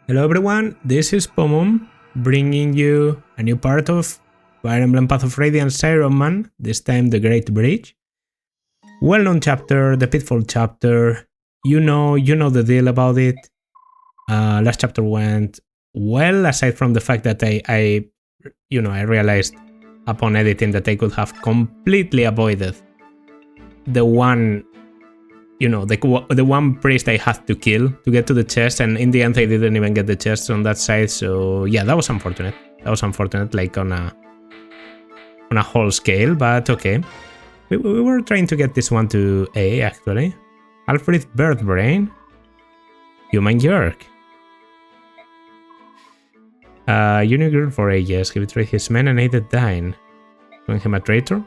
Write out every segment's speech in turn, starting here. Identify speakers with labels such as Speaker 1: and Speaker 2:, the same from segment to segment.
Speaker 1: Hello everyone, this is Pomum, bringing you a new part of Fire Emblem Path of Radiance Ironman, this time the Great Bridge. Well-known chapter, the Pitfall chapter, you know the deal about it. Last chapter went well, aside from the fact that I realized upon editing that I could have completely avoided the one the one priest I had to kill to get to the chest, and in the end I didn't even get the chest on that side, so yeah, that was unfortunate. Like on a whole scale, but okay. We were trying to get this one to A, actually. Alfred Birdbrain. Human Jerk. Unigirl for ages. He betrayed his men and aided dying. Calling him a traitor?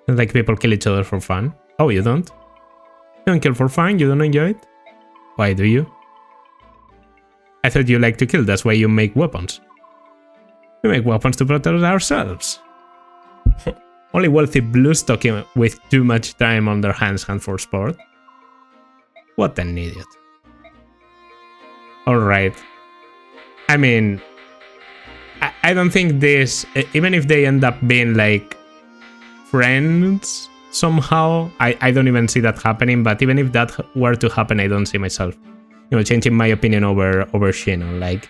Speaker 1: Like people kill each other for fun. Oh, you don't? You don't kill for fun? You don't enjoy it? Why do you? I thought you like to kill, that's why you make weapons. We make weapons to protect ourselves. Only wealthy blues talking with too much time on their hands hunt for sport. What an idiot. Alright. I mean, I don't think this, even if they end up being like friends somehow, I don't even see that happening, but even if that were to happen, I don't see myself, changing my opinion over Shinon. Like,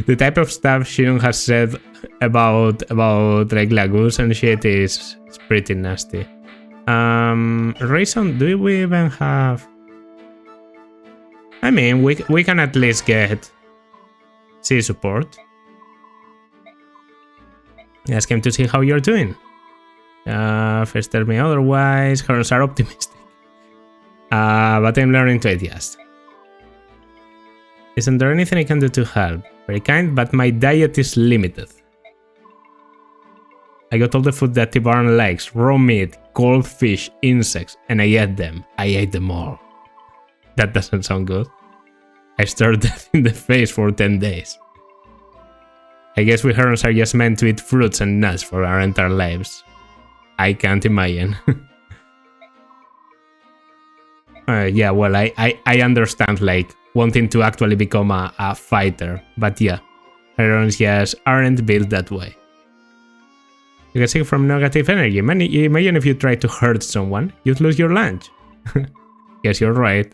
Speaker 1: the type of stuff Shinon has said about like Lagoose and shit is pretty nasty. Reason, do we even have? I mean, we can at least get C support. Ask him to see how you're doing. First tell me otherwise. Herons are optimistic. But I'm learning to adjust. Isn't there anything I can do to help? Very kind, but my diet is limited. I got all the food that Tibaran likes. Raw meat, cold fish, insects, and I ate them. I ate them all. That doesn't sound good. I stared death in the face for 10 days. I guess we herons are just meant to eat fruits and nuts for our entire lives. I can't imagine. Yeah, well, I understand, like, wanting to actually become a fighter, but yeah, herons just aren't built that way. You get sick from negative energy. Imagine if you try to hurt someone, you'd lose your lunch. Guess you're right.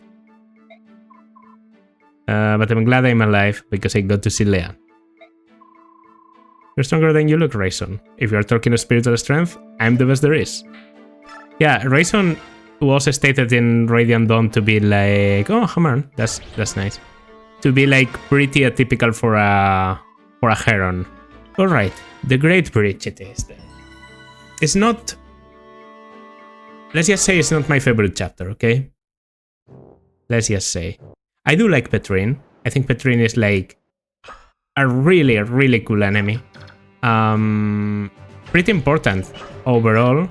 Speaker 1: But I'm glad I'm alive, because I got to see Leah. You're stronger than you look, Rayson. If you're talking of spiritual strength, I'm the best there is. Yeah, Rayson was stated in Radiant Dawn to be like, oh, come on, that's nice. To be like pretty atypical for a heron. All right, the Great Bridge it is then. It's not. Let's just say it's not my favorite chapter, okay? Let's just say I do like Petrine. I think Petrine is like a really cool enemy. Pretty important overall,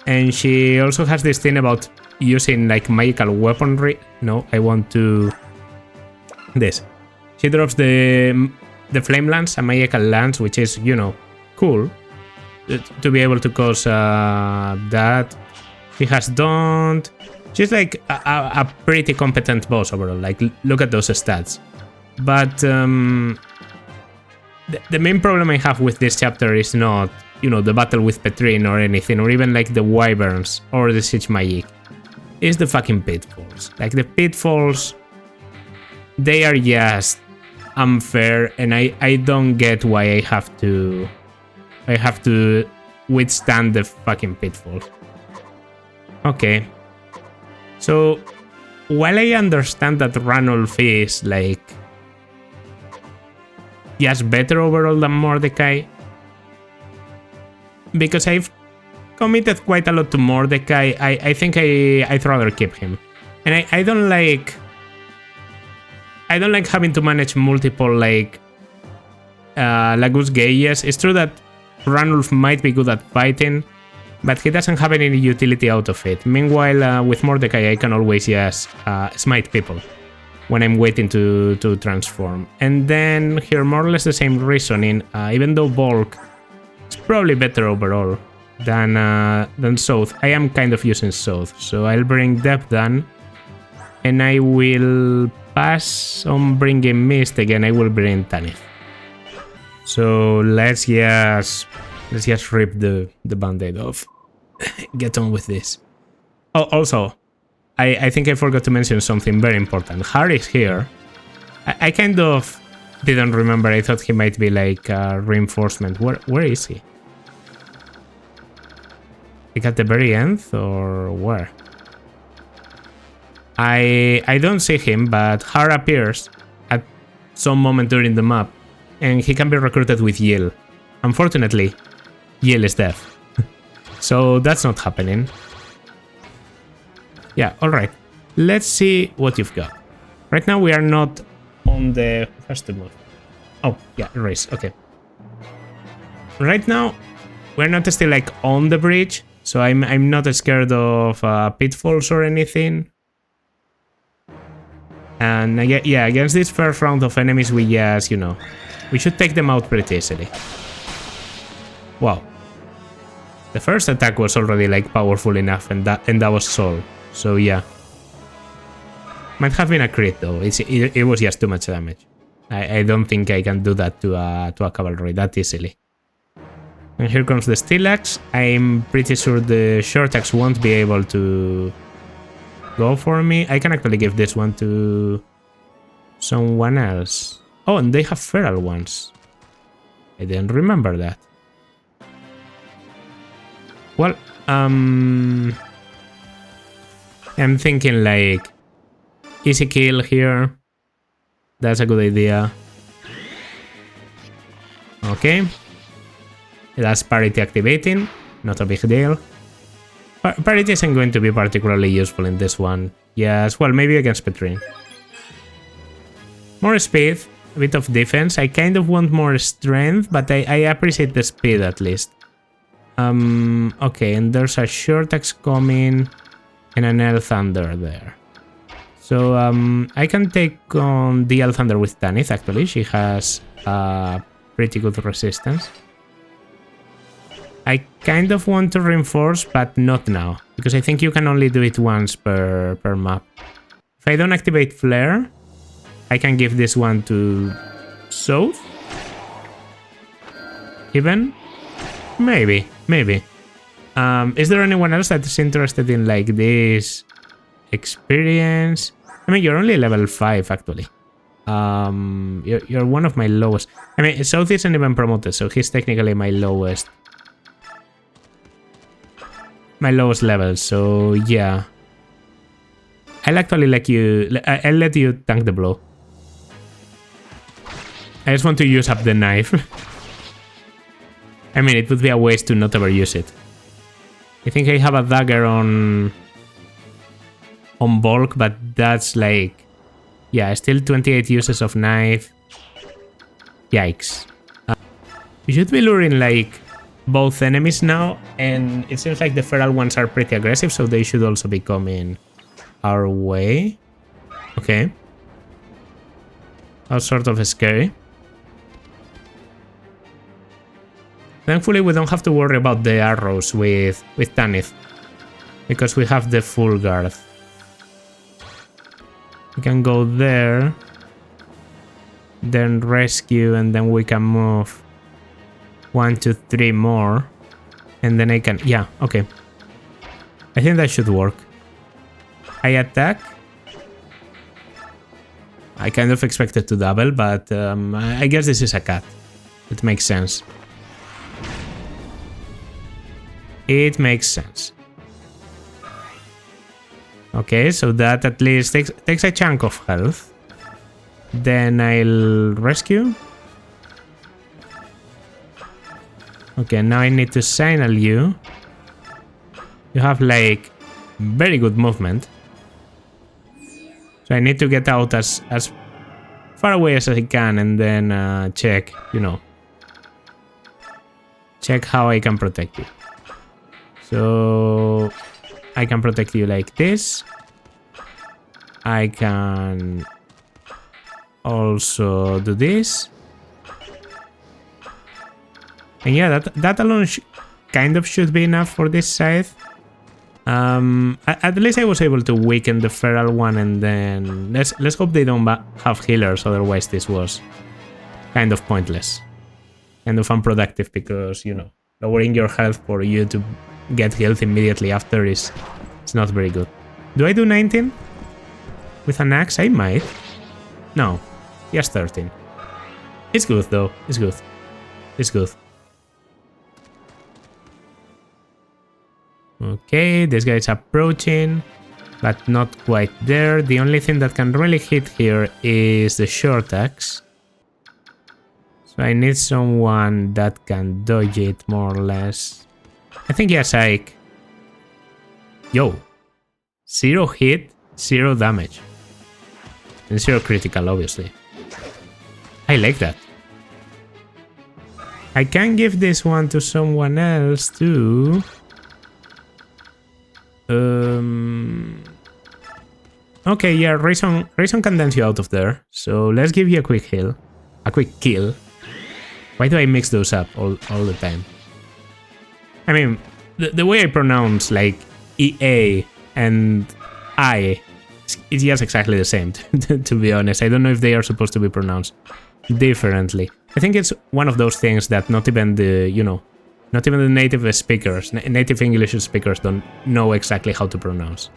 Speaker 1: and she also has this thing about using like magical weaponry. No, I want to this. She drops the flame lance, a magical lance, which is cool to be able to cause that. She has Daunt. She's like a pretty competent boss overall. Like, look at those stats. But the main problem I have with this chapter is not, the battle with Petrine or anything, or even like the wyverns or the siege magic. It's the fucking pitfalls. Like, the pitfalls, they are just unfair, and I don't get why I have to withstand the fucking pitfalls. Okay. So, while I understand that Ranulf is like just better overall than Mordecai, because I've committed quite a lot to Mordecai, I think I'd rather keep him. And I don't like having to manage multiple like Lagus Gaius. It's true that Ranulf might be good at fighting, but he doesn't have any utility out of it. Meanwhile, with Mordecai, I can always just smite people when I'm waiting to transform. And then here, more or less the same reasoning, even though Bulk is probably better overall. than South. I am kind of using South, so I'll bring Depth Down, and I will pass on bringing Mist again. I will bring Tanith. So let's just rip the band-aid off. Get on with this. Oh, also, I think I forgot to mention something very important. Harry's here. I kind of didn't remember. I thought he might be like a reinforcement. Where is he? Like at the very end or where? I don't see him, but Har appears at some moment during the map, and he can be recruited with Yield. Unfortunately, Yield is deaf. So that's not happening. Yeah, alright. Let's see what you've got. Right now we are not on the... Has to move. Oh, yeah, race. Okay. Right now, we're not still like on the bridge, so I'm not scared of pitfalls or anything. And yeah, against this first round of enemies, we just, we should take them out pretty easily. Wow. The first attack was already like powerful enough, and that was Soul. So yeah. Might have been a crit though. It was just too much damage. I don't think I can do that to a cavalry that easily. And here comes the Steel Axe. I'm pretty sure the Short Axe won't be able to go for me. I can actually give this one to someone else. Oh, and they have feral ones. I didn't remember that. Well, I'm thinking like easy kill here. That's a good idea. Okay. That's parity activating. Not a big deal. Parity isn't going to be particularly useful in this one. Yes, well, maybe against Petrine. More speed, a bit of defense. I kind of want more strength, but I appreciate the speed at least. Okay, and there's a Short Axe coming and an El Thunder there. So I can take on the El Thunder with Tanith, actually. She has pretty good resistance. I kind of want to reinforce, but not now, because I think you can only do it once per map. If I don't activate Flare, I can give this one to South? Even? Maybe. Is there anyone else that is interested in like this experience? I mean, you're only level 5 actually. You're one of my lowest. I mean, South isn't even promoted, so he's technically my lowest. My lowest level, so yeah. I'll actually let you tank the blow. I just want to use up the knife. I mean, it would be a waste to not ever use it. I think I have a dagger on bulk, but that's like... Yeah, still 28 uses of knife. Yikes. We should be luring like both enemies now, and it seems like the feral ones are pretty aggressive, so they should also be coming our way. Okay. That's sort of scary. Thankfully, we don't have to worry about the arrows with Tanith, because we have the full guard. We can go there, then rescue, and then we can move 1, 2, 3 more, and then I can... Yeah, okay. I think that should work. I attack. I kind of expected to double, but I guess this is a cat. It makes sense. It makes sense. Okay, so that at least takes a chunk of health. Then I'll rescue. Okay, now I need to signal you. You have like very good movement. So I need to get out as far away as I can, and then check, check how I can protect you. So I can protect you like this. I can also do this. And yeah, that alone kind of should be enough for this scythe. At least I was able to weaken the feral one, and then let's hope they don't have healers, otherwise this was kind of pointless. Kind of unproductive, because, you know, lowering your health for you to get health immediately after is not very good. Do I do 19? With an axe? I might. No. He has 13. It's good though. It's good. It's good. Okay, this guy is approaching, but not quite there. The only thing that can really hit here is the short axe. So I need someone that can dodge it, more or less. I think yes, Ike. Yo. 0 hit, 0 damage. And 0 critical, obviously. I like that. I can give this one to someone else too. Okay, yeah, Rayson can dance you out of there. So let's give you a quick heal. A quick kill. Why do I mix those up all the time? I mean, the way I pronounce like EA and I, it's just exactly the same, to be honest. I don't know if they are supposed to be pronounced differently. I think it's one of those things that not even the, you know, not even the native speakers, native English speakers don't know exactly how to pronounce.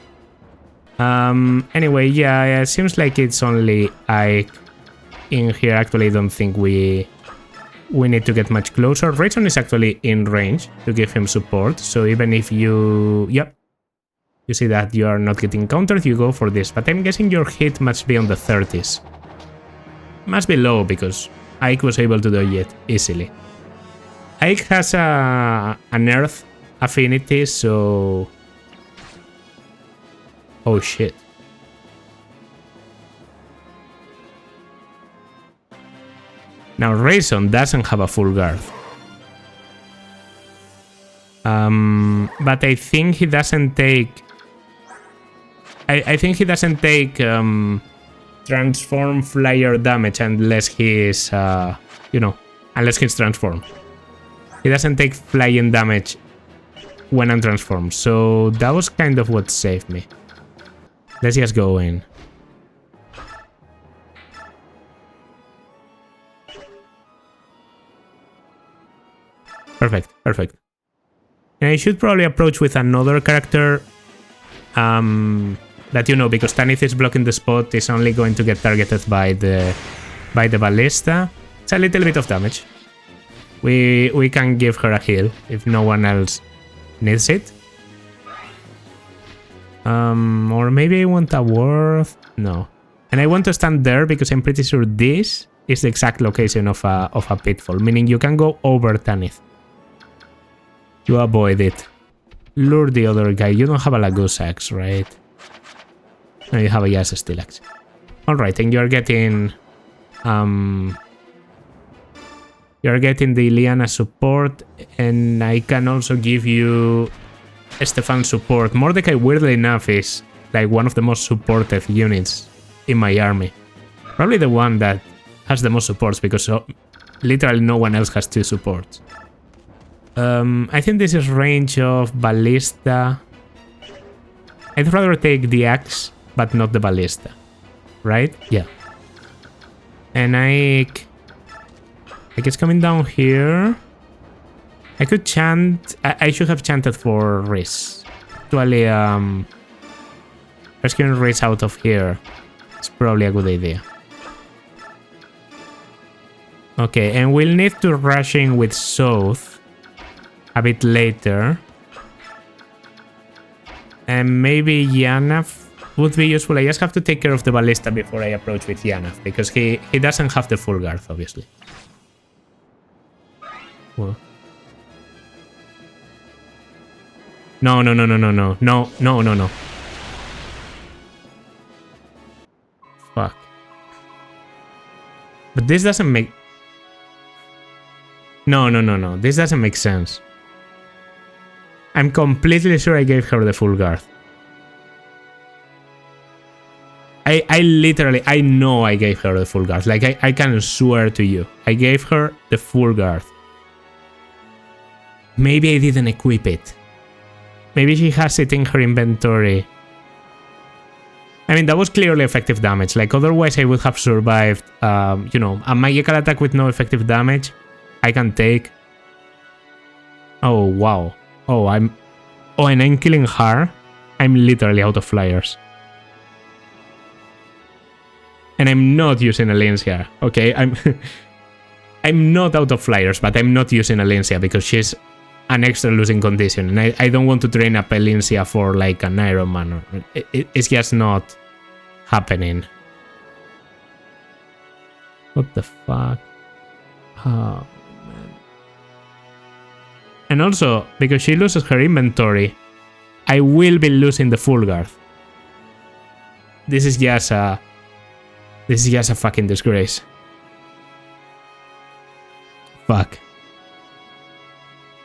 Speaker 1: Anyway, yeah, it seems like it's only Ike in here. Actually, I don't think we need to get much closer. Rayson is actually in range to give him support, so even if you... Yep. You see that you are not getting countered, you go for this. But I'm guessing your hit must be on the 30s. Must be low, because Ike was able to dodge it easily. Ike has an earth affinity, so... Oh shit. Now Rayson doesn't have a full guard. But I think he doesn't take... I think he doesn't take transform flyer damage unless he is, you know, unless he's transformed. He doesn't take flying damage when I'm transformed, so that was kind of what saved me. Let's just go in. Perfect, perfect. And I should probably approach with another character that, you know, because Tanith is blocking the spot, is only going to get targeted by the ballista. It's a little bit of damage. We can give her a heal if no one else needs it. Or maybe I want a ward. No. And I want to stand there because I'm pretty sure this is the exact location of a pitfall, meaning you can go over Tanith. You avoid it. Lure the other guy. You don't have a Lagoose axe, right? No, you have a Yas Steel axe. Alright, and you're getting... You're getting the Ileana support, and I can also give you Stefan support. Mordecai, weirdly enough, is like one of the most supportive units in my army. Probably the one that has the most supports, because literally no one else has 2 supports. I think this is range of ballista. I'd rather take the axe, but not the ballista. Right? Yeah. And Ike is coming down here. I could chant... I should have chanted for Riz. Actually, rescuing Riz out of here is probably a good idea. Okay, and we'll need to rush in with South a bit later. And maybe Yanaf would be useful. I just have to take care of the ballista before I approach with Yanaf, because he doesn't have the full guard, obviously. Well. No. No. Fuck. But this doesn't make... No. This doesn't make sense. I'm completely sure I gave her the full guard. I literally, I know I gave her the full guard. Like, I can swear to you. I gave her the full guard. Maybe I didn't equip it. Maybe she has it in her inventory. I mean, that was clearly effective damage. Like, otherwise I would have survived, you know, a magical attack with no effective damage. I can take. Oh, wow. Oh, and I'm killing her. I'm literally out of flyers. And I'm not using Alencia. Okay, I'm not out of flyers, but I'm not using Alencia because she's an extra losing condition. And I don't want to train up Alencia for like an Ironman. It's just not happening. What the fuck? Oh, man. And also, because she loses her inventory, I will be losing the full guard. This is just a fucking disgrace. Fuck.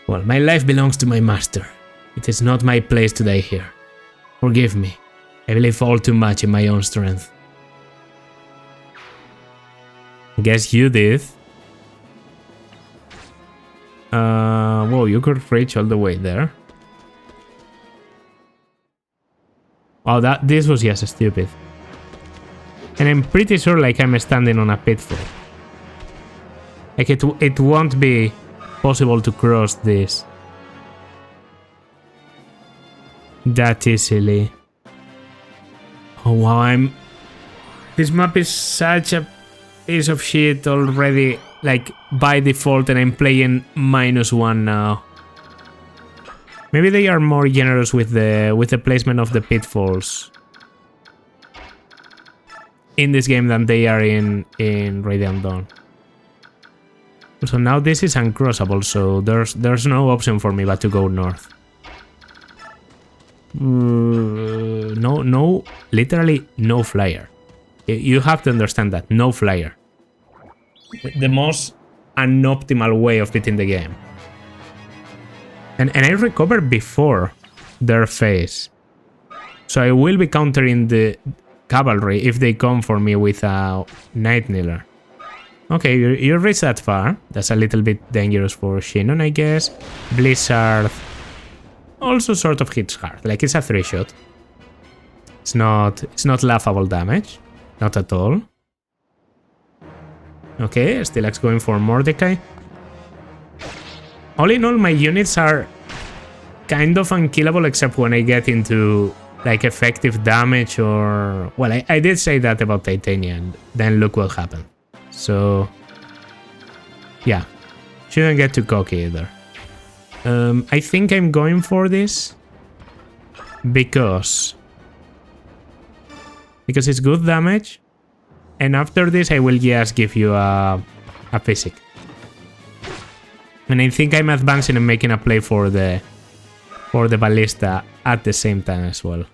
Speaker 1: Well, my life belongs to my master. It is not my place to die here. Forgive me. I believe all too much in my own strength. Guess you did. Whoa, you could reach all the way there. Oh, this was just stupid. And I'm pretty sure like I'm standing on a pitfall. Like it won't be possible to cross this that easily. Oh wow, this map is such a piece of shit already, like by default, and I'm playing -1 now. Maybe they are more generous with the placement of the pitfalls in this game than they are in Radiant Dawn. So now this is uncrossable, so there's no option for me but to go north. No, literally no flyer. You have to understand that, no flyer. The most unoptimal way of beating the game. And I recovered before their phase. So I will be countering the cavalry if they come for me with a Night Kneeler. Okay, you reached that far. That's a little bit dangerous for Shinnon, I guess. Blizzard also sort of hits hard. Like, it's a 3-shot. It's not laughable damage. Not at all. Okay, Stilax going for Mordecai. All in all, my units are kind of unkillable except when I get into like effective damage or... Well, I did say that about Titania, and then look what happened. So, yeah, shouldn't get too cocky either. I think I'm going for this because it's good damage, and after this I will just give you a physic. And I think I'm advancing and making a play for the ballista at the same time as well.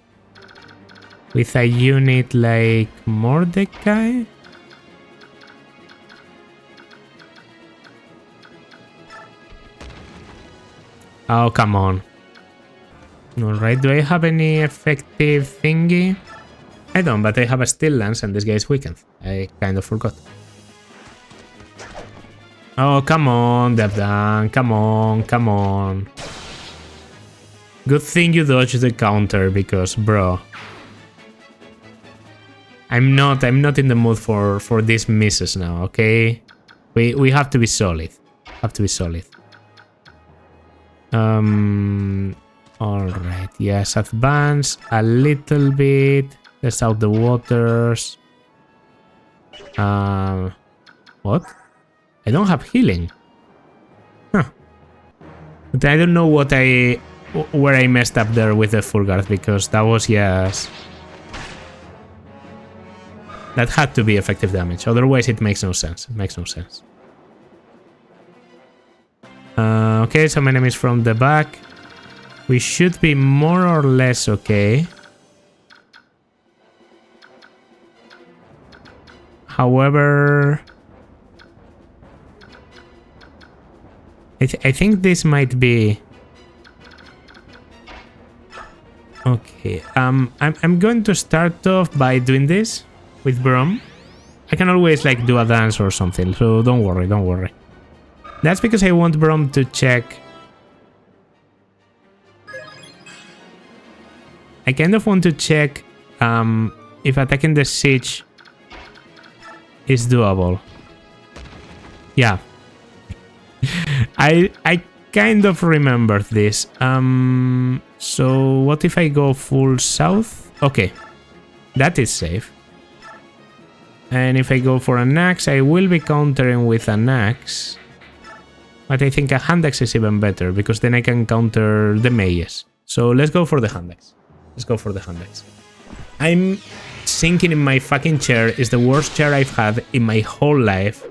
Speaker 1: With a unit like Mordecai. Oh, come on. Alright, do I have any effective thingy? I don't, but I have a Steel Lance and this guy is weakened. I kind of forgot. Oh, come on, Devdan. Come on, come on. Good thing you dodged the counter because, bro, I'm not in the mood for these misses now, okay? We have to be solid. Have to be solid. Alright, yes, advance a little bit. Test out the waters. What? I don't have healing. Huh. But I don't know where I messed up there with the full guard, because that was just... That had to be effective damage, otherwise it makes no sense. It makes no sense. Okay, some enemies from the back. We should be more or less okay. However, I think this might be okay. I'm going to start off by doing this with Brom. I can always like do a dance or something, so don't worry, don't worry. That's because I want Brom to check I kind of want to check if attacking the siege is doable. Yeah. I kind of remember this. So what if I go full south? Okay, that is safe. And if I go for an axe, I will be countering with an axe. But I think a hand axe is even better, because then I can counter the mages. So let's go for the hand axe. Let's go for the hand axe. I'm sinking in my fucking chair. It's the worst chair I've had in my whole life.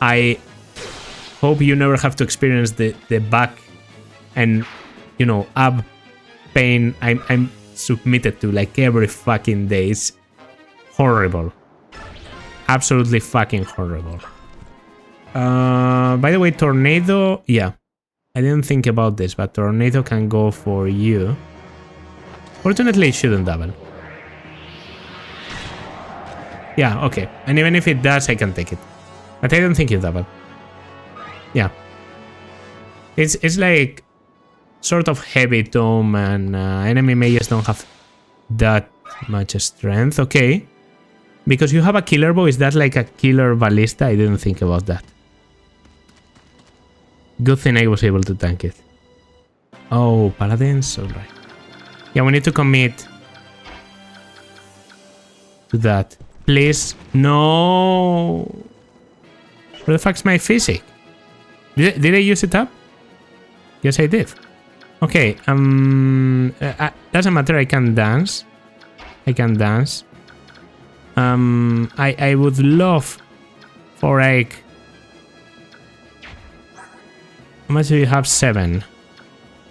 Speaker 1: I hope you never have to experience the back and, you know, ab pain I'm submitted to like every fucking day. It's horrible. Absolutely fucking horrible. By the way, tornado, yeah. I didn't think about this, but tornado can go for you. Fortunately, it shouldn't double. Yeah, okay. And even if it does, I can take it. But I don't think it double. Yeah. It's like sort of heavy tome, and enemy mages don't have that much strength. Okay. Because you have a killer bow, is that like a killer ballista? I didn't think about that. Good thing I was able to tank it. Oh, paladins? Alright. Yeah, we need to commit to that. Please. No. Where the fuck's my physic? Did I use it up? Yes, I did. Okay, doesn't matter, I can dance. I can dance. I would love for like... How much do you have? 7.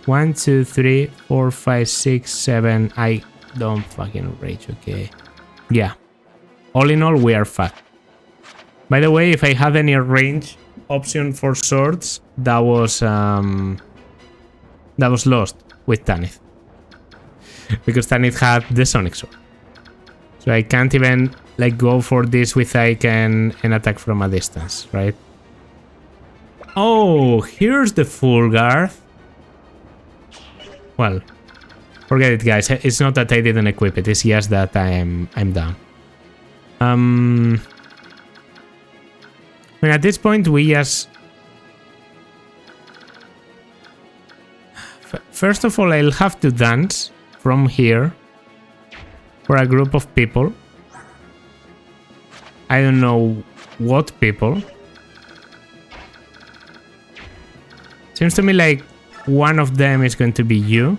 Speaker 1: 1, 2, 3, 4, 5, 6, 7. I don't fucking rage, okay. Yeah. All in all, we are fat. By the way, if I had any range option for swords, that was lost with Tanith. Because Tanith had the Sonic Sword. So I can't even like go for this with like an attack from a distance, right? Oh, here's the full guard. Well, forget it, guys. It's not that I didn't equip it. It's just that I'm down. I mean, at this point, we just... First of all, I'll have to dance from here for a group of people. I don't know what people. Seems to me like one of them is going to be you.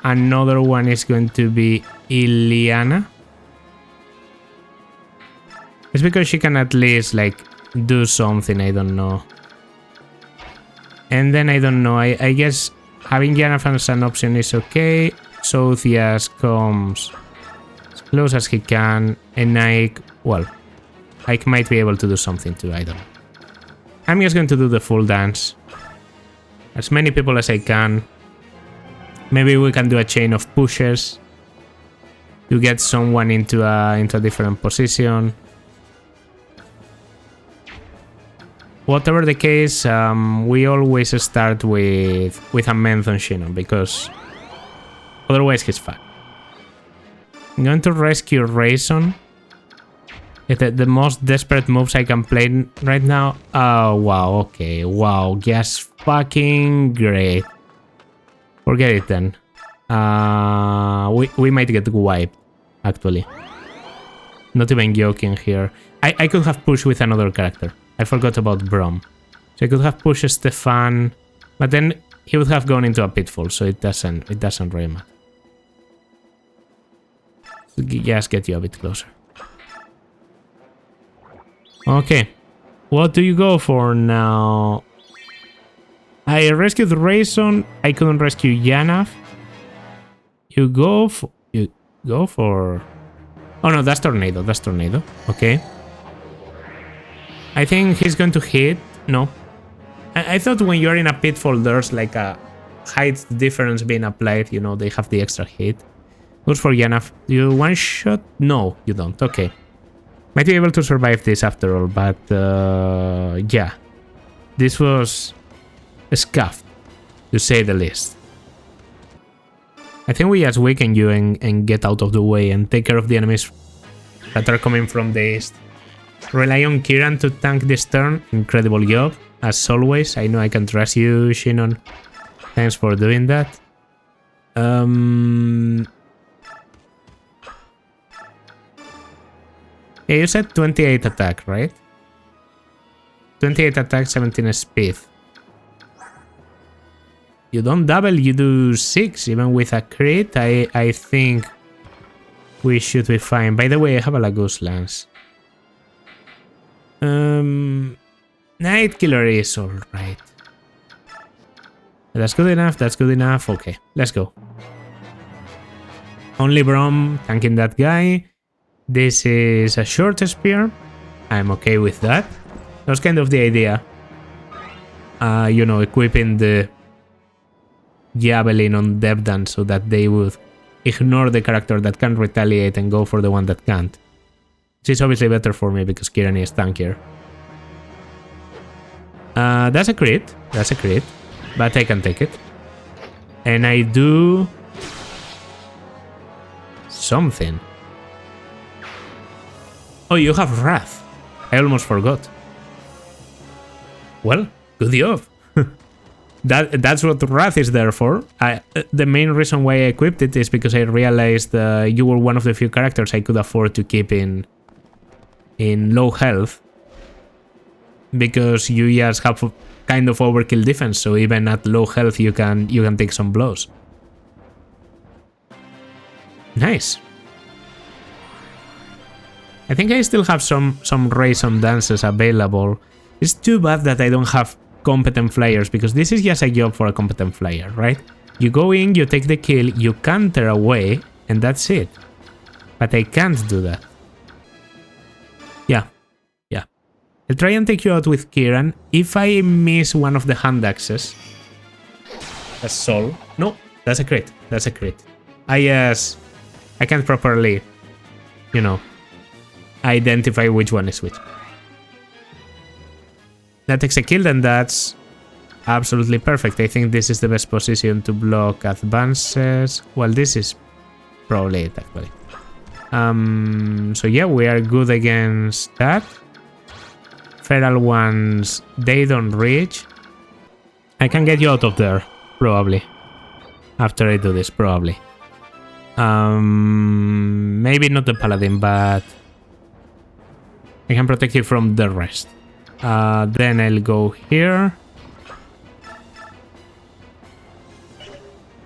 Speaker 1: Another one is going to be Iliana. It's because she can at least like do something, I don't know. And then I don't know, I guess having Janaf as an option is okay. Southias comes as close as he can, and Ike, well, Ike might be able to do something too, I don't know. I'm just going to do the full dance. As many people as I can. Maybe we can do a chain of pushes to get someone into a different position. Whatever the case, we always start with a Menthon Shinon, because otherwise he's fucked. I'm going to rescue Rayson. The most desperate moves I can play right now. Oh, wow, okay, wow, yes, fucking great. Forget it then. We might get wiped, actually. Not even joking here. I could have pushed with another character. I forgot about Brom. So I could have pushed Stefan, but then he would have gone into a pitfall, so it doesn't really matter. So just get you a bit closer. Okay. What do you go for now? I rescued Rayson. I couldn't rescue Janaf. You go for... Oh no, that's Tornado. That's Tornado. Okay. I think he's going to hit. No. I thought when you're in a pitfall, there's like a height difference being applied. You know, they have the extra hit. Goes for Janaf. You one shot? No, you don't. Okay. Might be able to survive this after all, but yeah. This was scuffed, to say the least. I think we just weaken you and get out of the way and take care of the enemies that are coming from the east. Rely on Kieran to tank this turn. Incredible job, as always. I know I can trust you, Shinon. Thanks for doing that. Yeah, you said 28 attack, right? 28 attack, 17 speed. You don't double, you do 6. Even with a crit, I think we should be fine. By the way, I have a Lagoose Lance. Night Killer is alright. That's good enough, that's good enough. Okay, let's go. Only Brom tanking that guy. This is a short spear. I'm okay with that. That's kind of the idea. You know, equipping the Javelin on Depdan so that they would ignore the character that can retaliate and go for the one that can't. Which is obviously better for me because Kieran is tankier. That's a crit. That's a crit. But I can take it. And I do something. Oh, you have Wrath. I almost forgot. Well, good job. That's what Wrath is there for. The main reason why I equipped it is because I realized you were one of the few characters I could afford to keep in low health. Because you just have kind of overkill defense, so even at low health you can take some blows. Nice. I think I still have some Raison dances available. It's too bad that I don't have competent flyers, because this is just a job for a competent flyer, right? You go in, you take the kill, you counter away, and that's it. But I can't do that. Yeah. I'll try and take you out with Kieran. If I miss one of the hand axes... That's all. No, that's a crit. That's a crit. I can't properly, you know, identify which one is which. That takes a kill, and that's absolutely perfect. I think this is the best position to block advances. Well, this is probably it, actually. So yeah, we are good against that. Feral ones, they don't reach. I can get you out of there, probably. After I do this, probably. Maybe not the paladin, but I can protect you from the rest. Then I'll go here.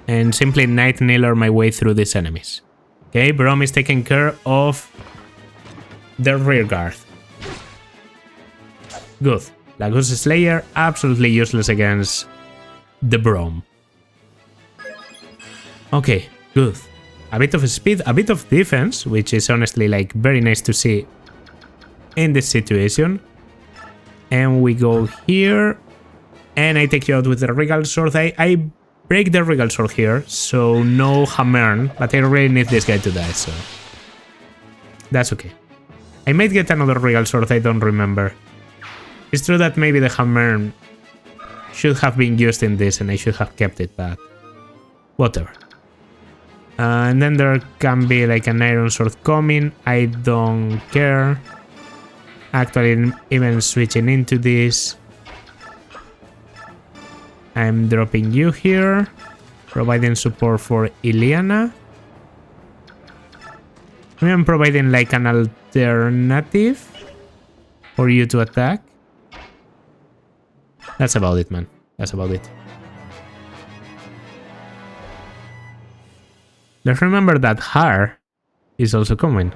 Speaker 1: And simply Night Kneeler my way through these enemies. Okay, Brom is taking care of the rear guard. Good. Lagoose Slayer, absolutely useless against the Brom. Okay, good. A bit of speed, a bit of defense, which is honestly like very nice to see in this situation. And we go here, and I take you out with the Regal Sword. I break the Regal Sword here, so no Hammern, but I really need this guy to die, so that's okay. I might get another Regal Sword, I don't remember. It's true that maybe the Hammern should have been used in this and I should have kept it, but whatever. And then there can be like an Iron Sword coming, I don't care. Actually, even switching into this, I'm dropping you here, providing support for Ileana. I'm providing like an alternative for you to attack. That's about it, man. That's about it. Let's remember that Har is also coming.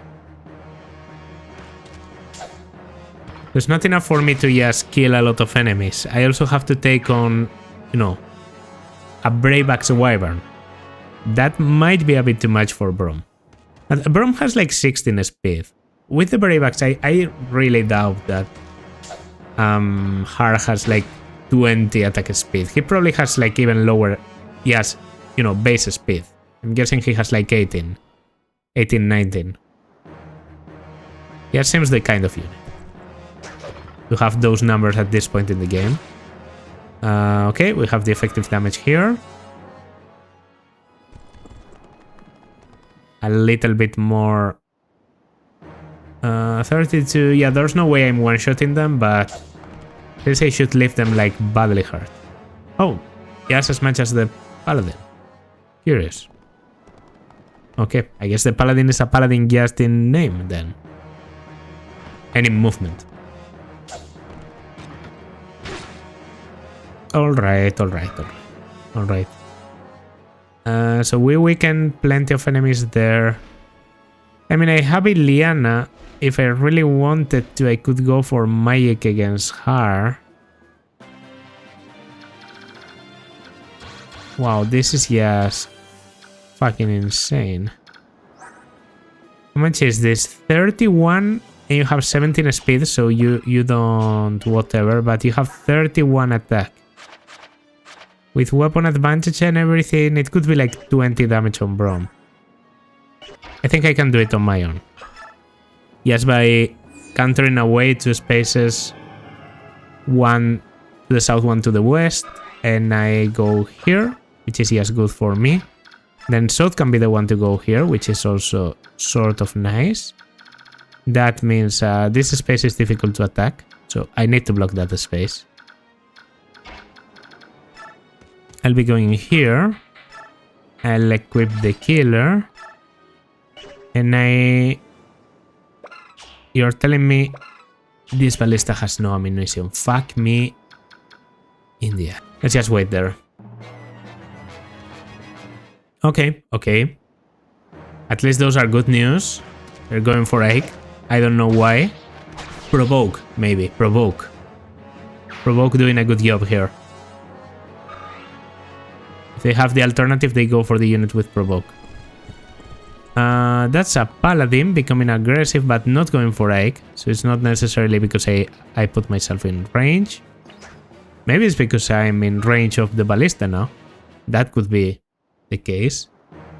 Speaker 1: There's not enough for me to just kill a lot of enemies. I also have to take on, you know, a Brave Axe Wyvern. That might be a bit too much for Brom. But Brom has like 16 speed. With the Brave Axe, I really doubt that Har has like 20 attack speed. He probably has like even lower, yes, you know, base speed. I'm guessing he has like 18, 19. Yeah, seems the kind of unit to have those numbers at this point in the game. Okay, we have the effective damage here. a little bit more. 32, yeah, there's no way I'm one-shotting them, but this I should leave them like badly hurt. Oh, just as much as the paladin. Curious. Okay, I guess the paladin is a paladin just in name then. And in movement. Alright. So we weaken plenty of enemies there. I mean, I have Iliana. If I really wanted to, I could go for magic against her. Wow, this is just fucking insane. How much is this? 31 and you have 17 speed, so you don't whatever, but you have 31 attack. With weapon advantage and everything, it could be like 20 damage on Brom. I think I can do it on my own. Just by countering away 2 spaces, one to the south, one to the west, and I go here, which is just good for me. Then south can be the one to go here, which is also sort of nice. That means this space is difficult to attack, so I need to block that space. I'll be going here. I'll equip the killer. And you're telling me this ballista has no ammunition. Fuck me in the eye. Let's just wait there. Okay. At least those are good news. They're going for egg. I don't know why. Provoke, maybe. Provoke doing a good job here. If they have the alternative, they go for the unit with provoke. That's a paladin becoming aggressive but not going for egg, so it's not necessarily because I put myself in range. Maybe it's because I'm in range of the ballista now. That could be the case.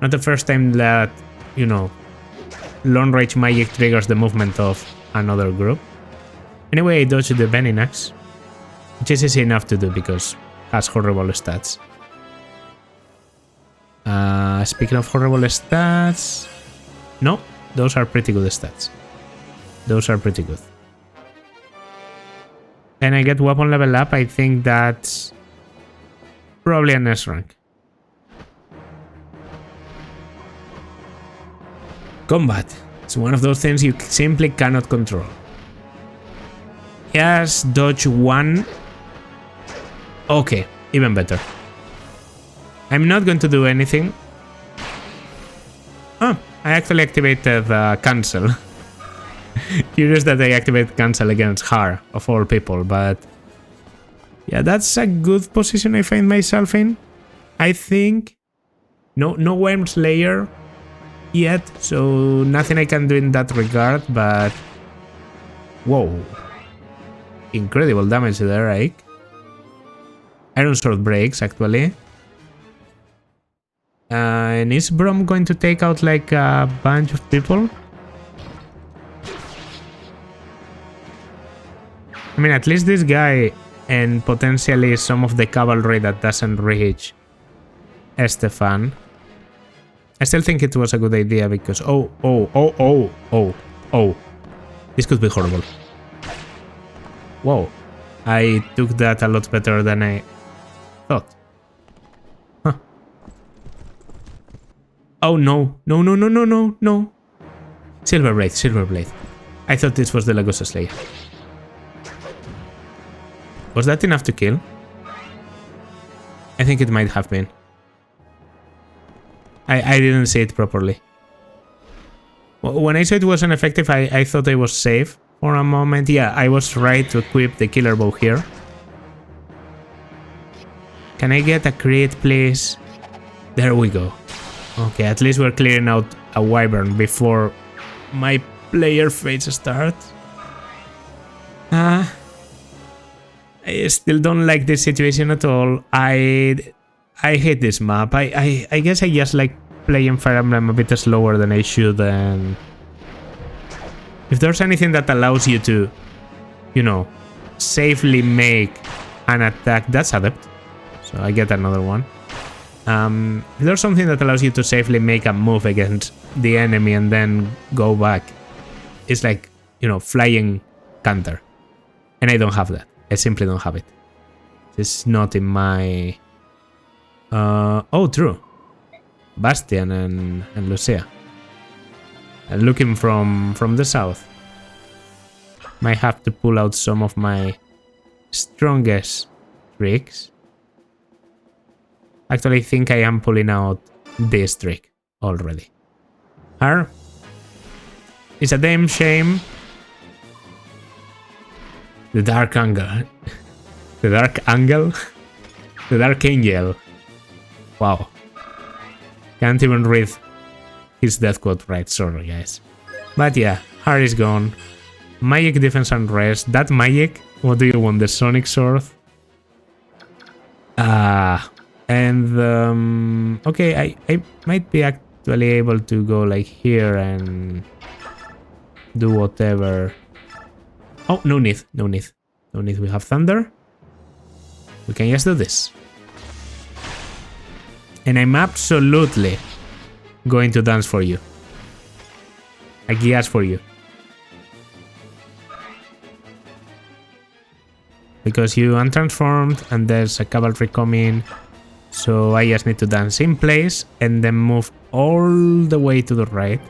Speaker 1: Not the first time that, you know, long range magic triggers the movement of another group. Anyway, I dodged the Venin Axe, which is easy enough to do because it has horrible stats. Speaking of horrible stats... No, those are pretty good stats. Those are pretty good. And I get weapon level up. I think that's probably an S rank. Combat. It's one of those things you simply cannot control. Yes, dodge 1. Okay, even better. I'm not going to do anything. Oh, I actually activated cancel. Curious that I activate cancel against her, of all people, but... Yeah, that's a good position I find myself in. I think... No Worm Slayer yet, so nothing I can do in that regard, but... Whoa. Incredible damage there, right? Iron Sword breaks, actually. And is Brom going to take out like a bunch of people? I mean, at least this guy and potentially some of the cavalry that doesn't reach Estefan. I still think it was a good idea because... Oh. This could be horrible. Whoa. I took that a lot better than I thought. Huh. Oh no. No. Silverblade. I thought this was the Lagosa Slayer. Was that enough to kill? I think it might have been. I didn't see it properly. When I saw it wasn't effective, I thought I was safe for a moment. Yeah, I was right to equip the killer bow here. Can I get a crit, please? There we go. Okay, at least we're clearing out a wyvern before my player phase starts. I still don't like this situation at all. I hate this map. I guess I just like playing Fire Emblem a bit slower than I should, and if there's anything that allows you to, you know, safely make an attack, that's Adept. So I get another one. If there's something that allows you to safely make a move against the enemy and then go back, it's like, you know, flying counter. And I don't have that. I simply don't have it. It's not in my... oh, true. Bastian and Lucia. Looking from the south. Might have to pull out some of my strongest tricks. Actually, I think I am pulling out this trick already. Her. It's a damn shame. The Dark Angle. The Dark Angle? The Dark Angel. Wow. Can't even read his death quote right, sorry guys. But yeah, Har is gone. Magic, defense and rest. That magic, what do you want? The Sonic Sword? Okay, I might be actually able to go like here and do whatever. Oh, no need, no need. No need, we have Thunder. We can just do this. And I'm absolutely going to dance for you. I guess for you. Because you untransformed and there's a cavalry coming. So I just need to dance in place and then move all the way to the right.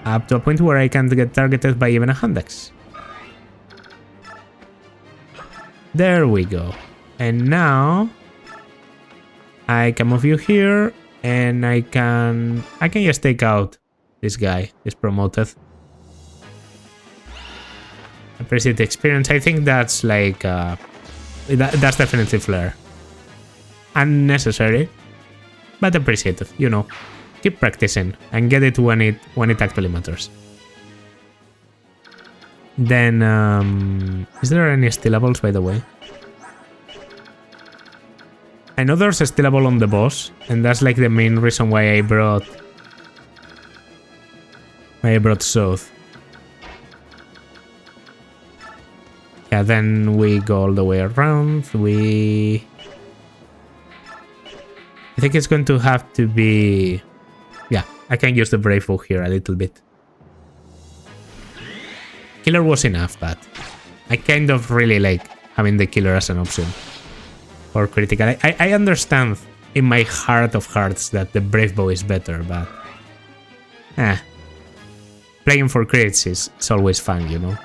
Speaker 1: Up to a point where I can't get targeted by even a hand axe. There we go. And now I can move you here and I can just take out this guy, this promoted. Appreciate the experience. I think that's like that's definitely flair. Unnecessary, but appreciated, you know. Keep practicing and get it when it actually matters. Then is there any stealables, by the way? I know there's a stealable on the boss, and that's like the main reason why I brought South. Yeah, then we go all the way around. I think it's going to have to be... Yeah, I can use the Brave Bow here a little bit. Killer was enough, but I kind of really like having the killer as an option. Or critical. I understand in my heart of hearts that the Brave Bow is better, but... Playing for crits is always fun, you know?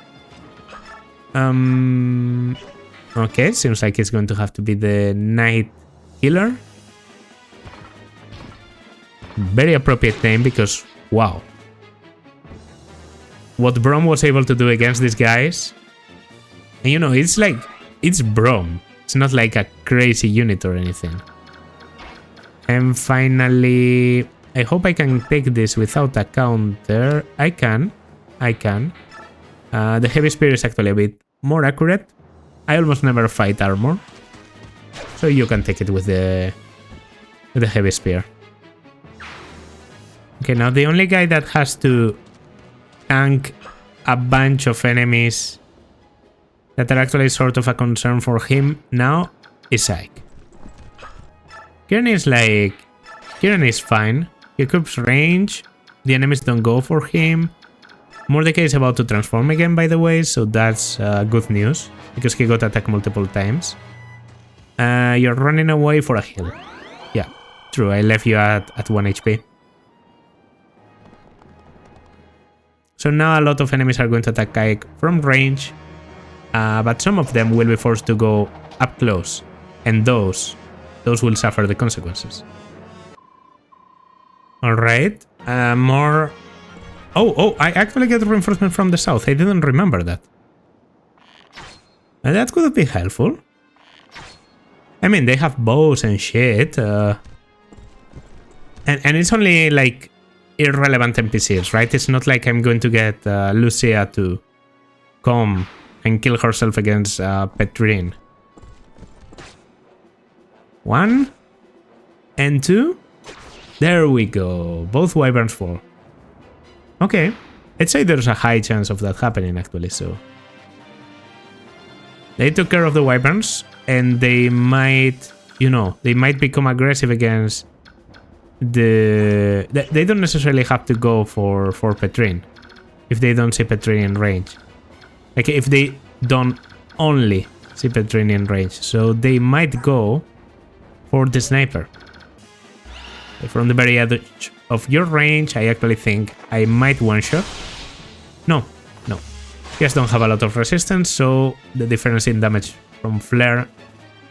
Speaker 1: Okay, seems like it's going to have to be the Night Killer. Very appropriate name because, wow. What Brom was able to do against these guys. And you know, it's like, it's Brom. It's not like a crazy unit or anything. And finally, I hope I can take this without a counter. I can. The Heavy Spear is actually a bit more accurate. I almost never fight armor. So you can take it with the Heavy Spear. Okay, now the only guy that has to tank a bunch of enemies that are actually sort of a concern for him now is Ike. Kieran is fine. He keeps range. The enemies don't go for him. Mordecai is about to transform again, by the way, so that's good news, because he got attacked multiple times. You're running away for a heal. Yeah, true, I left you at 1 HP. So now a lot of enemies are going to attack Ike from range, but some of them will be forced to go up close, and those will suffer the consequences. Alright, more... Oh, I actually get reinforcement from the south. I didn't remember that. And that could be helpful. I mean, they have bows and shit. And it's only, like, irrelevant NPCs, right? It's not like I'm going to get Lucia to come and kill herself against Petrine. 1 and 2. There we go. Both wyverns fall. Okay. I'd say there's a high chance of that happening, actually, so... They took care of the wyverns, and they might you know, they might become aggressive against they don't necessarily have to go for Petrine if they don't see Petrine in range. Like if they don't only see Petrine in range, so they might go for the sniper. From the very edge of your range, I actually think I might one-shot. No. You guys don't have a lot of resistance, so the difference in damage from flare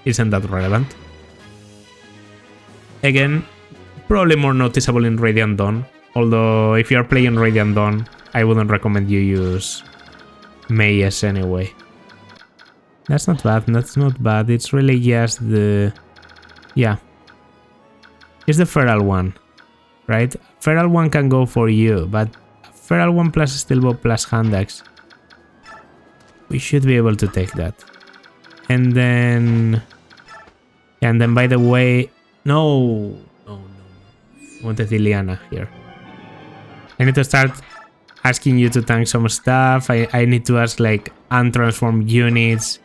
Speaker 1: isn't that relevant. Again, probably more noticeable in Radiant Dawn, although if you are playing Radiant Dawn, I wouldn't recommend you use Mayes anyway. That's not bad, it's really just the... yeah. It's the Feral one, right? Feral one can go for you, but Feral one plus Steelbow plus Hand Axe. We should be able to take that. And then by the way... No. I wanted Ileana here. I need to start asking you to tank some stuff. I need to ask like untransformed units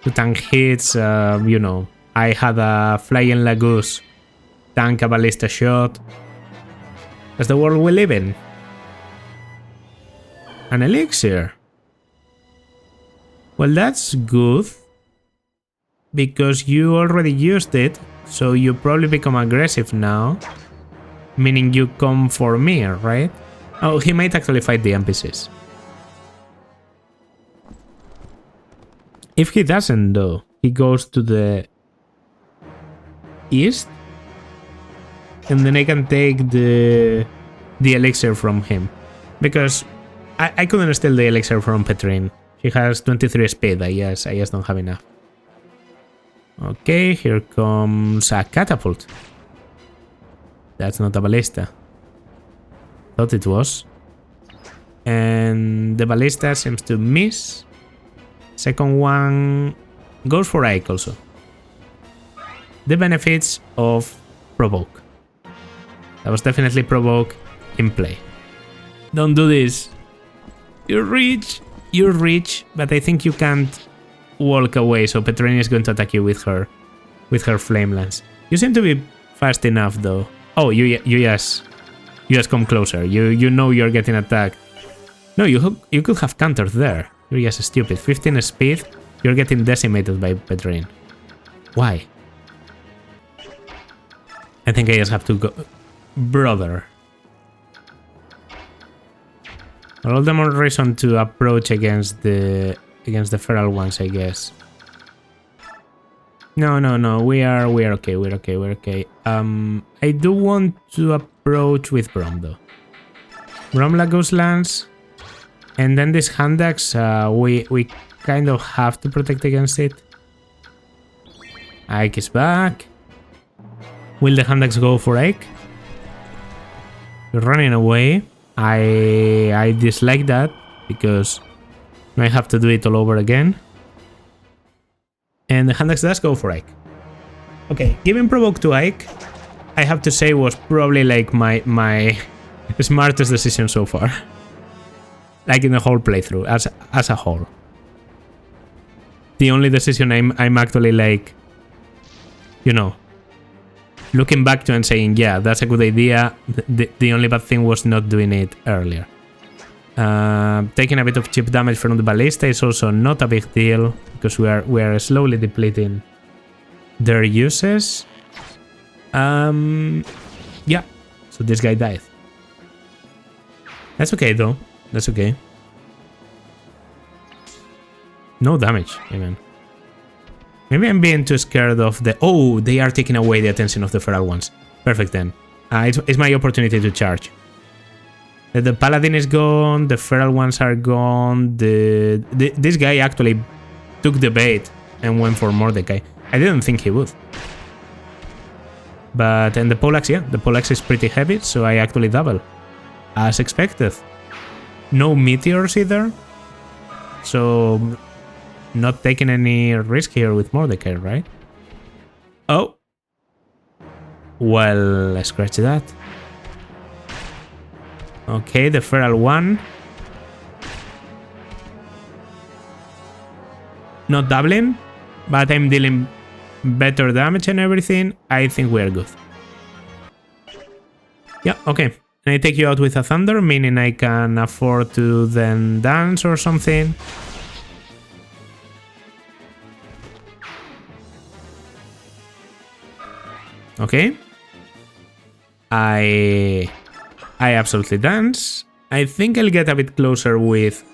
Speaker 1: to tank hits. You know, I had a Flying Lagoose tank a ballista shot. That's the world we live in. An elixir. Well, that's good, because you already used it, so you probably become aggressive now, meaning you come for me, right? Oh, he might actually fight the NPCs. If he doesn't, though, he goes to the east, and then I can take the elixir from him, because I couldn't steal the elixir from Petrine. She has 23 speed, I just don't have enough. Okay, here comes a catapult. That's not a ballista. Thought it was. And the ballista seems to miss. Second one goes for Ike also. The benefits of provoke. That was definitely provoke in play. Don't do this. You're rich, but I think you can't walk away, so Petrine is going to attack you with her flame lance. You seem to be fast enough though. Oh, you just come closer. You know you're getting attacked. No, you could have countered there. You're just stupid. 15 speed, you're getting decimated by Petrine. Why? I think I just have to go... Brother. All the more reason to approach against the feral ones, I guess. No, we are okay. I do want to approach with Brom though. Brom Lagos Lance, and then this Hand Axe, we kind of have to protect against it. Ike is back. Will the Hand Axe go for Ike? You're running away. I dislike that, because I have to do it all over again. And the Hand Axe does go for Ike. Okay, giving provoke to Ike, I have to say, was probably like my smartest decision so far. Like in the whole playthrough, as a whole. The only decision I'm actually like, you know, looking back to and saying, yeah, that's a good idea. The only bad thing was not doing it earlier. Taking a bit of chip damage from the ballista is also not a big deal, because we are slowly depleting their uses. Yeah, so this guy died. That's okay though. That's okay. No damage, even. Maybe I'm being too scared of the... Oh, they are taking away the attention of the feral ones. Perfect then. It's my opportunity to charge. The paladin is gone, the feral ones are gone, this guy actually took the bait and went for Mordecai. I didn't think he would. But, and the poleaxe, yeah, the poleaxe is pretty heavy, so I actually double. As expected. No meteors either. So, not taking any risk here with Mordecai, right? Oh. Well, let's scratch that. Okay, the feral one. Not doubling, but I'm dealing better damage and everything, I think we are good. Yeah, okay. And I take you out with a thunder, meaning I can afford to then dance or something. Okay. I absolutely dance. I think I'll get a bit closer with...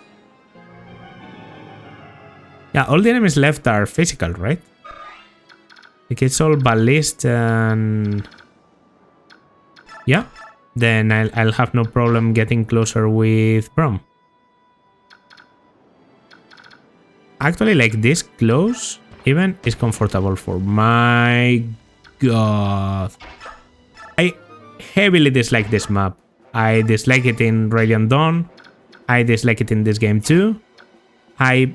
Speaker 1: Yeah, all the enemies left are physical, right? Like it's all ballist and... Yeah. Then I'll have no problem getting closer with Brom. Actually, like this close even is comfortable for my god. I heavily dislike this map. I dislike it in Radiant Dawn. I dislike it in this game too. I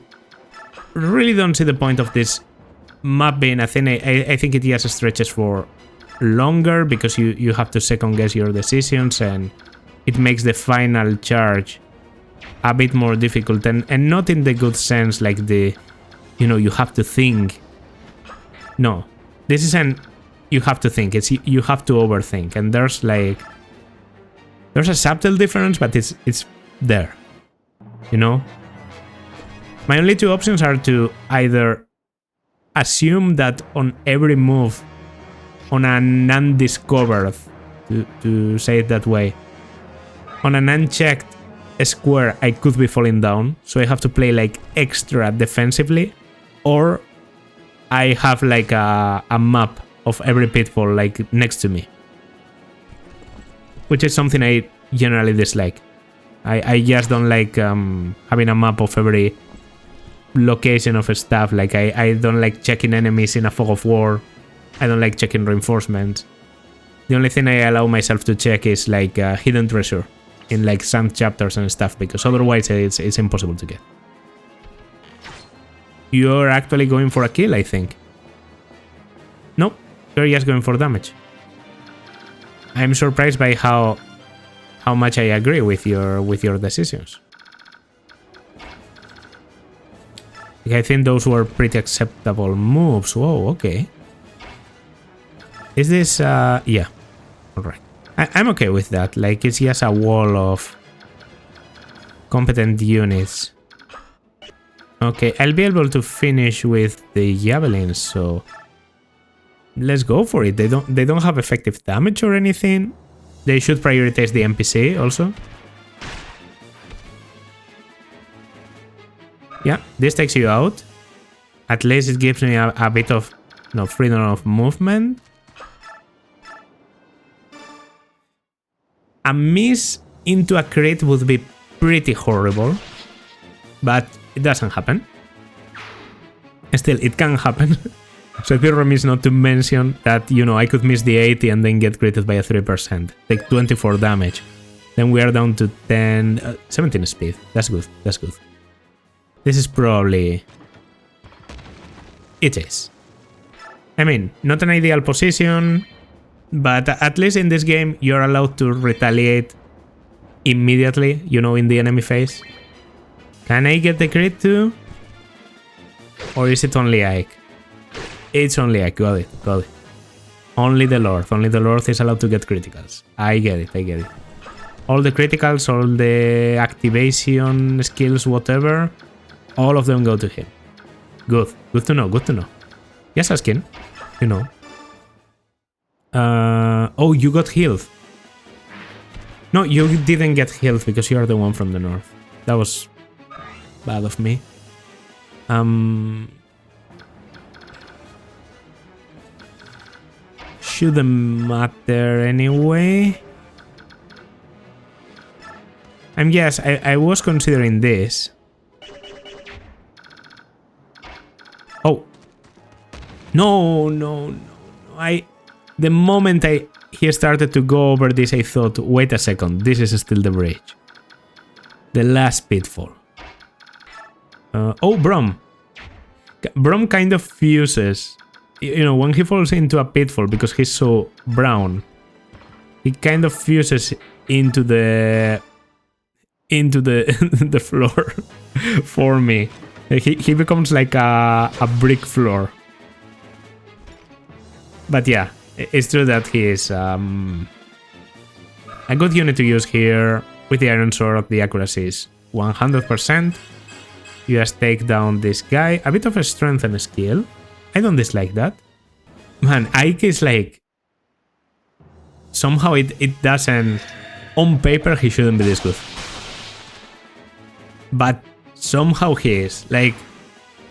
Speaker 1: really don't see the point of this map being a thing. I think it just stretches for longer because you have to second guess your decisions and it makes the final charge a bit more difficult and not in the good sense like the, you know, you have to think. No, this isn't you have to think, it's you have to overthink, and there's a subtle difference, but it's there, you know. My only two options are to either assume that on every move on an undiscovered, to say it that way, on an unchecked square I could be falling down, so I have to play like extra defensively, or I have like a map of every pitfall like next to me, which is something I generally dislike. I just don't like having a map of every location of stuff. Like I don't like checking enemies in a fog of war. I don't like checking reinforcements. The only thing I allow myself to check is like hidden treasure in like some chapters and stuff, because otherwise it's impossible to get. You're actually going for a kill, I think. No, you're just going for damage. I'm surprised by how much I agree with your decisions. Like, I think those were pretty acceptable moves. Whoa, okay. Is this yeah, alright. I'm okay with that. Like, it's just a wall of competent units. Okay, I'll be able to finish with the javelins, so let's go for it. They don't have effective damage or anything. They should prioritize the NPC also. Yeah, this takes you out. At least it gives me a bit of freedom of movement. A miss into a crit would be pretty horrible, but it doesn't happen. Still, it can happen. So it'd be remiss not to mention that, you know, I could miss the 80 and then get critted by a 3%. Take 24 damage. Then we are down to 17 speed. That's good. That's good. This is probably... It is. I mean, not an ideal position, but at least in this game you're allowed to retaliate immediately, you know, in the enemy phase. Can I get the crit too? Or is it only Ike? It's only Ike, got it. Only the Lord is allowed to get criticals. I get it. All the criticals, all the activation skills, whatever, all of them go to him. Good to know. Yes, asking, you know. Oh, you got healed. No, you didn't get healed because you are the one from the north. That was bad of me. Shouldn't matter anyway. Yes, I was considering this. Oh. No. The moment he started to go over this, I thought, wait a second, this is still the bridge. The last pitfall. Oh, Brom. Brom kind of fuses. You know, when he falls into a pitfall, because he's so brown, he kind of fuses into the the floor for me. He becomes like a brick floor. But yeah, it's true that he is a good unit to use here. With the Iron Sword, the accuracy is 100%. You just take down this guy. A bit of a strength and a skill. I don't dislike that. Man, Ike is like... Somehow it doesn't... On paper, he shouldn't be this good. But somehow he is. Like,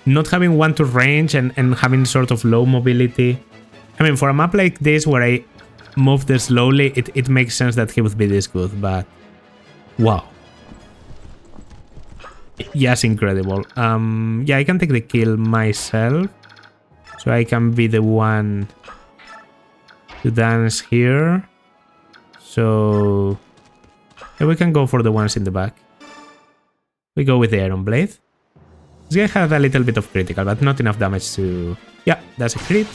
Speaker 1: not having one to range and having sort of low mobility. I mean, for a map like this where I move this slowly, it makes sense that he would be this good, but... Wow. Yes, incredible. Yeah, I can take the kill myself. So I can be the one to dance here. So... Yeah, we can go for the ones in the back. We go with the Iron Blade. This guy had a little bit of critical, but not enough damage to... Yeah, that's a crit.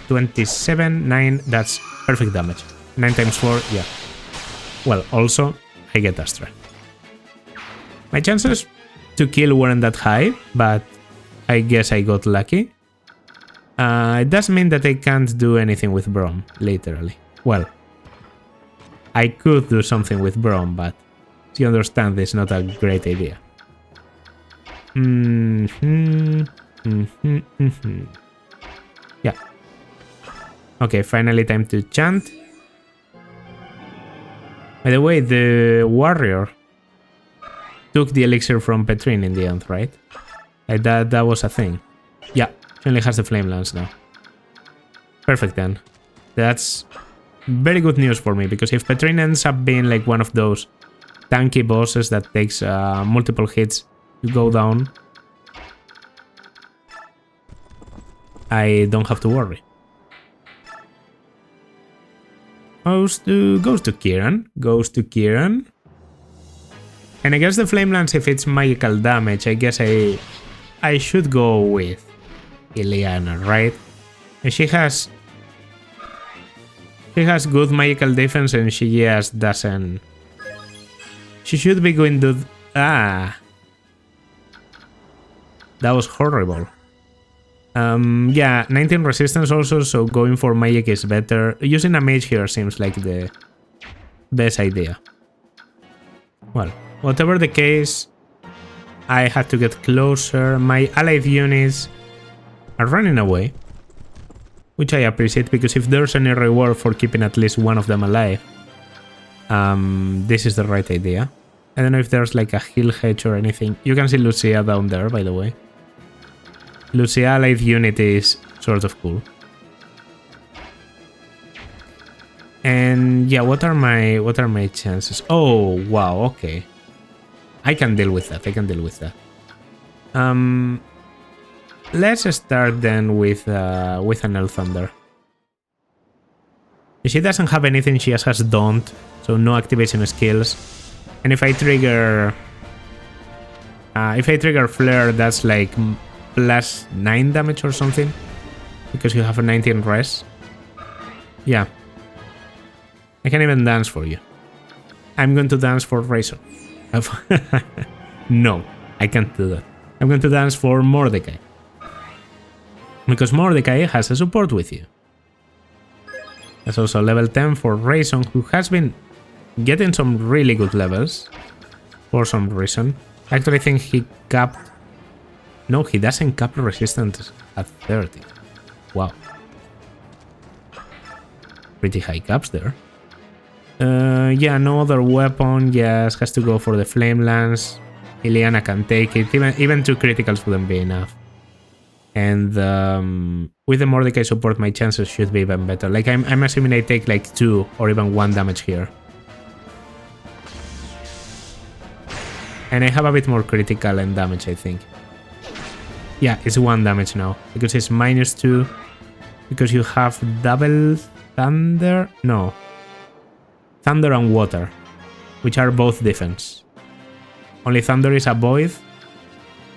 Speaker 1: 27, 9, that's perfect damage. 9 times 4, yeah. Well, also, I get Astra. My chances to kill weren't that high, but I guess I got lucky. It does mean that I can't do anything with Brom, literally. Well, I could do something with Brom, but you understand it's not a great idea. Yeah. Okay, finally time to chant. By the way, the warrior took the elixir from Petrine in the end, right? Like that was a thing. Yeah, she only has the flame lance now. Perfect then. That's very good news for me, because if Petrine ends up being like one of those tanky bosses that takes multiple hits to go down, I don't have to worry. Goes to Kieran. And I guess the Flame Lance, if it's magical damage, I guess I should go with Ileana, right? And she has good magical defense, and she just doesn't... She should be going to... Ah! That was horrible. Yeah, 19 resistance also, so going for magic is better. Using a mage here seems like the best idea. Well, whatever the case, I had to get closer. My allied units are running away, which I appreciate, because if there's any reward for keeping at least one of them alive, this is the right idea. I don't know if there's like a heal hedge or anything. You can see Lucia down there, by the way. Lucia allied unit is sort of cool. And yeah, what are my chances? Oh wow, okay. I can deal with that. Let's start then with an Elf Thunder. She doesn't have anything, she just has Daunt, so no activation skills. And if I trigger Flare, that's like plus 9 damage or something, because you have a 19 res. Yeah. I can even dance for you. I'm going to dance for Razor. No, I can't do that. I'm going to dance for Mordecai, because Mordecai has a support with you. There's also level 10 for Rayson, who has been getting some really good levels for some reason. Actually, I think he capped... No, he doesn't cap resistance at 30. Wow. Pretty high caps there. Yeah, no other weapon. Yes, has to go for the Flame Lance. Ileana can take it. Even 2 criticals wouldn't be enough. And with the Mordecai support, my chances should be even better. Like, I'm assuming I take like 2 or even 1 damage here. And I have a bit more critical and damage, I think. Yeah, it's 1 damage now, because it's -2. Because you have double thunder? No. Thunder and water, which are both defense. Only thunder is a void,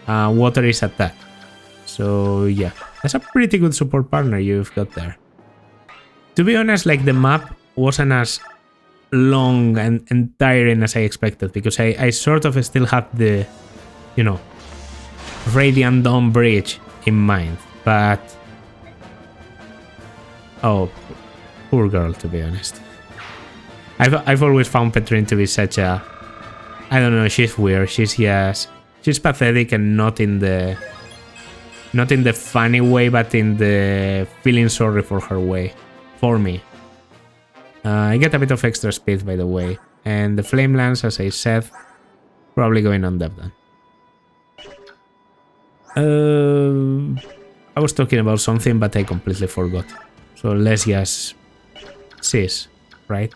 Speaker 1: water is attack. So yeah, that's a pretty good support partner you've got there. To be honest, like, the map wasn't as long and tiring as I expected, because I sort of still had the, you know, Radiant Dawn Bridge in mind, but Oh, poor girl, to be honest. I've always found Petrine to be such a... I don't know, she's weird. She's pathetic, and not in the funny way, but in the feeling sorry for her way. For me. I get a bit of extra speed, by the way. And the flame lance, as I said, probably going on that then. I was talking about something, but I completely forgot. So let's just cease, right?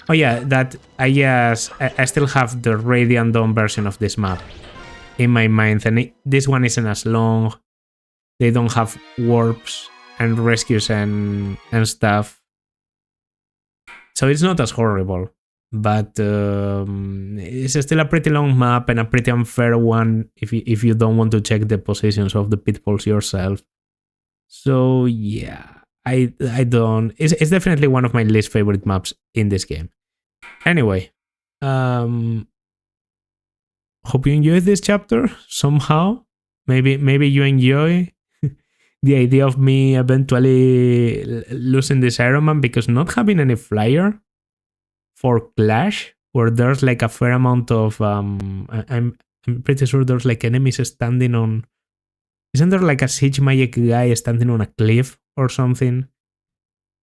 Speaker 1: Oh yeah, that I still have the Radiant Dawn version of this map in my mind, and this one isn't as long. They don't have warps and rescues and stuff, so it's not as horrible. But it's still a pretty long map and a pretty unfair one if you don't want to check the positions of the pitfalls yourself. So yeah, I don't. It's definitely one of my least favorite maps in this game. Anyway, hope you enjoyed this chapter somehow. Maybe you enjoy the idea of me eventually losing this Ironman because not having any flyer for Clash, where there's like a fair amount of I'm pretty sure there's like enemies standing on. Isn't there like a siege magic guy standing on a cliff or something?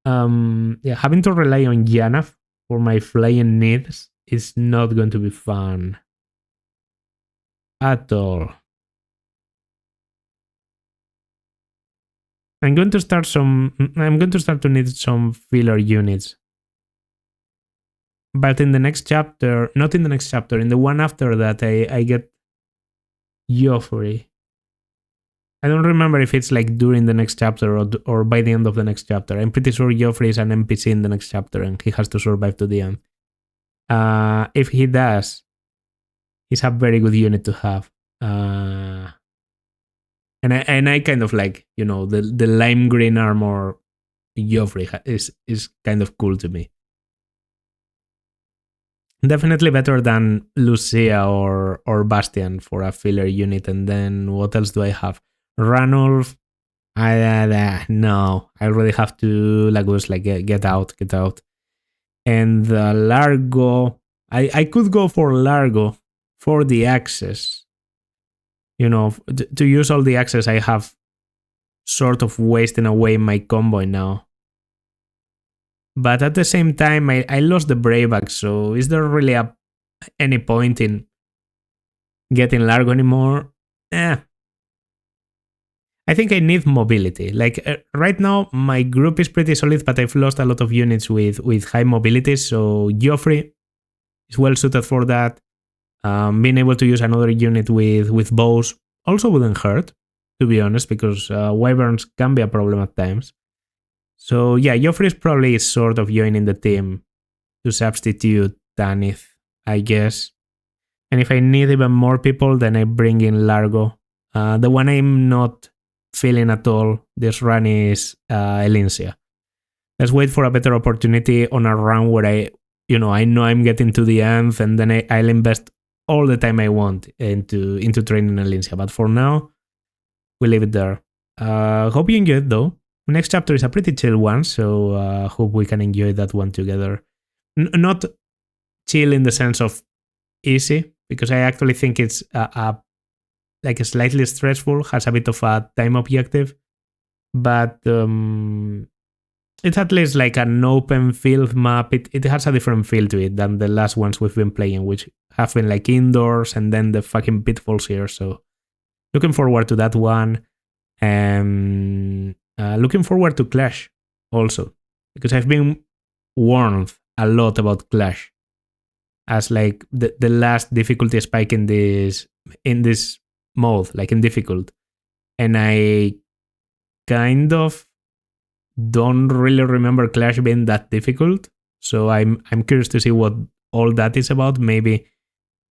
Speaker 1: Yeah, having to rely on Janaf for my flying needs is not going to be fun at all. I'm going to start to need some filler units. But in the next chapter, not in the next chapter, in the one after that, I get Joffrey. I don't remember if it's like during the next chapter or by the end of the next chapter. I'm pretty sure Joffrey is an NPC in the next chapter and he has to survive to the end. If he does, he's a very good unit to have. And I kind of like, you know, the lime green armor Joffrey is kind of cool to me. Definitely better than Lucia or Bastian for a filler unit. And then what else do I have? Ranulf. No, I really have to get out. And Largo. I could go for Largo for the access. You know, to use all the access I have sort of wasting away my convoy now. But at the same time, I lost the Brayback, so is there really any point in getting Largo anymore? I think I need mobility. Like right now, my group is pretty solid, but I've lost a lot of units with high mobility, so Joffrey is well suited for that. Being able to use another unit with bows also wouldn't hurt, to be honest, because wyverns can be a problem at times. So yeah, Joffrey is probably sort of joining the team to substitute Tanith, I guess. And if I need even more people, then I bring in Largo. The one I'm not feeling at all this run is Elincia. Let's wait for a better opportunity on a run where I know I'm getting to the end, and then I'll invest all the time I want into training Elincia. But for now, we'll leave it there. Hope you enjoyed though. Next chapter is a pretty chill one, so hope we can enjoy that one together. Not chill in the sense of easy, because I actually think it's like a slightly stressful, has a bit of a time objective, but it's at least like an open field map. It has a different feel to it than the last ones we've been playing, which have been like indoors and then the fucking pitfalls here. So looking forward to that one. Looking forward to Clash also, because I've been warned a lot about Clash as like the last difficulty spike in this mode, like in difficult, and I kind of don't really remember Clash being that difficult. So I'm curious to see what all that is about. Maybe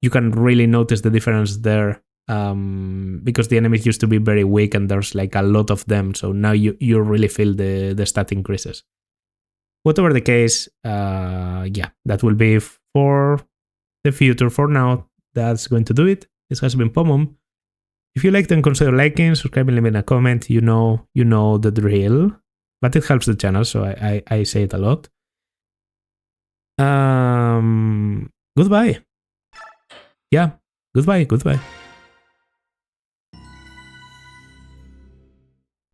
Speaker 1: you can really notice the difference there. Because the enemies used to be very weak and there's like a lot of them, so now you really feel the stat increases. Whatever the case, yeah, that will be for the future. For now, that's going to do it. This has been Pomum. If you liked, then consider liking, subscribing, leaving a comment. You know the drill. but it helps the channel, so I say it a lot. Goodbye. Yeah, goodbye.